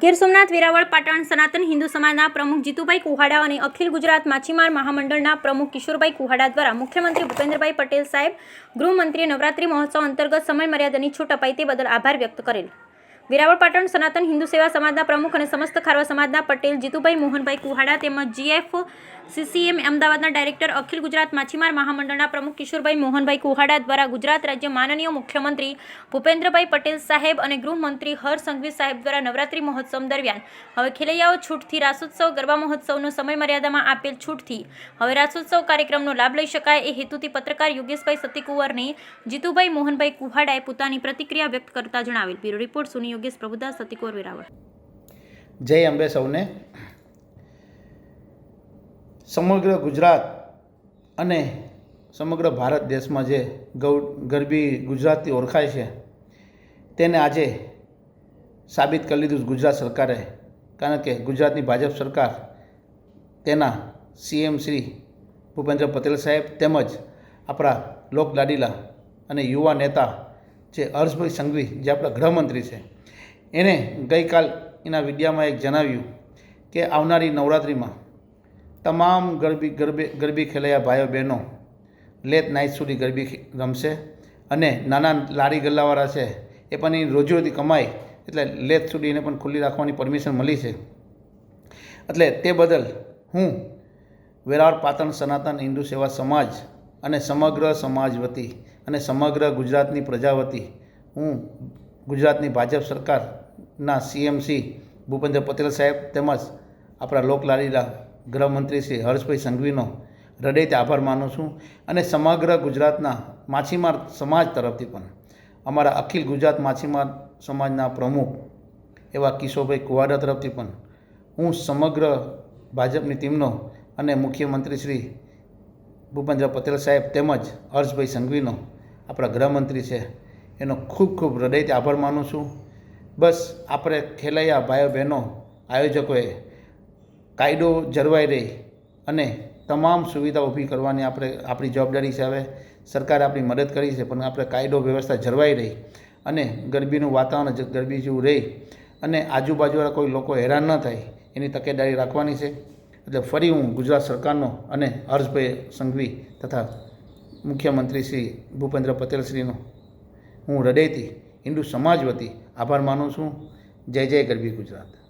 ગીર સોમનાથ વેરાવળ પાટણ સનાતન હિન્દુ સમાજના પ્રમુખ જીતુભાઈ કુહાડા અને અખિલ ગુજરાત માછીમાર મહામંડળના પ્રમુખ કિશોરભાઈ કુહાડા દ્વારા મુખ્યમંત્રી ભૂપેન્દ્રભાઈ પટેલ સાહેબ, ગૃહમંત્રીએ નવરાત્રી મહોત્સવ અંતર્ગત સમય મર્યાદાની છૂટ અપાઈ તે બદલ આભાર વ્યક્ત કરેલ. વેરાવળ પાટણ સનાતન હિન્દુ સેવા સમાજના પ્રમુખ અને સમસ્ત ખારવા સમાજના પટેલ જીતુભાઈ મોહનભાઈ કુહાડા તેમજ GFCCM અમદાવાદના ડાયરેક્ટર, અખિલ ગુજરાત માછીમાર મહામંડળના પ્રમુખ કિશોરભાઈ મોહનભાઈ કુહાડા દ્વારા ગુજરાત રાજ્ય માનનીય મુખ્યમંત્રી ભૂપેન્દ્રભાઈ પટેલ સાહેબ અને ગૃહમંત્રી હર્ષ સંઘવી સાહેબ દ્વારા નવરાત્રી મહોત્સવ દરમિયાન હવે ખેલૈયાઓ છૂટથી રાસોત્સવ ગરબા મહોત્સવનો સમય મર્યાદામાં આપેલ છૂટથી હવે રાસોત્સવ કાર્યક્રમનો લાભ લઈ શકાય એ હેતુથી પત્રકાર યોગેશભાઈ સતીકુંવરને જીતુભાઈ મોહનભાઈ કુહાડાએ પોતાની પ્રતિક્રિયા વ્યક્ત કરતા જણાવેલ. બ્યુરો રિપોર્ટ સુની યોગેશ પ્રભુદાસ સતીકુંવર વેરાવળ. જય અંબે સૌને. સમગ્ર ગુજરાત અને સમગ્ર ભારત દેશમાં જે ગરબી ગુજરાતથી ઓળખાય છે તેને આજે સાબિત કરી લીધું ગુજરાત સરકારે. કારણ કે ગુજરાતની ભાજપ સરકાર તેના CM શ્રી ભૂપેન્દ્ર પટેલ સાહેબ તેમજ આપણા લોકલાડીલા અને યુવા નેતા જે હર્ષભાઈ સંઘવી જે આપણા ગૃહમંત્રી છે એને ગઈકાલ એના વિડીયામાં એક જણાવ્યું કે આવનારી નવરાત્રિમાં તમામ ગરબી ખેલૈયા ભાઈઓ બહેનો લેટ નાઇટ સુધી ગરબી રમશે અને નાના લારી ગલ્લાવાળા છે એ પણ એની રોજીરોટી કમાય એટલે લેટ સુધી એને પણ ખુલ્લી રાખવાની પરમિશન મળી છે. એટલે તે બદલ હું વેરાવળ પાટણ સનાતન હિન્દુ સેવા સમાજ અને સમગ્ર સમાજ વતી અને સમગ્ર ગુજરાતની પ્રજા વતી હું ગુજરાતની ભાજપ સરકારના CM શ્રી ભૂપેન્દ્ર પટેલ સાહેબ તેમજ આપણા લોકલાડીલા ગૃહમંત્રી શ્રી હર્ષભાઈ સંઘવીનો હૃદયથી આભાર માનું છું. અને સમગ્ર ગુજરાતના માછીમાર સમાજ તરફથી પણ અમારા અખિલ ગુજરાત માછીમાર સમાજના પ્રમુખ એવા કિશોરભાઈ કુહાડા તરફથી પણ હું સમગ્ર ભાજપની ટીમનો અને મુખ્યમંત્રી શ્રી ભૂપેન્દ્ર પટેલ સાહેબ તેમજ હર્ષભાઈ સંઘવીનો આપણા ગૃહમંત્રી છે એનો ખૂબ ખૂબ હૃદયથી આભાર માનું છું. બસ આપણે ખેલૈયા ભાઈઓ બહેનો આયોજકોએ કાયદો જળવાઈ રહે અને તમામ સુવિધા ઊભી કરવાની આપણી જવાબદારી છે. હવે સરકારે આપણી મદદ કરી છે પણ આપણે કાયદો વ્યવસ્થા જળવાઈ રહી અને ગરબીનું વાતાવરણ ગરબી જેવું રહે અને આજુબાજુવાળા કોઈ લોકો હેરાન ન થાય એની તકેદારી રાખવાની છે. એટલે ફરી હું ગુજરાત સરકારનો અને હર્ષભાઈ સંઘવી તથા મુખ્યમંત્રી શ્રી ભૂપેન્દ્ર પટેલ શ્રીનો હું હૃદયથી હિન્દુ સમાજ વતી આભાર માનું છું. જય જય ગરબી ગુજરાત.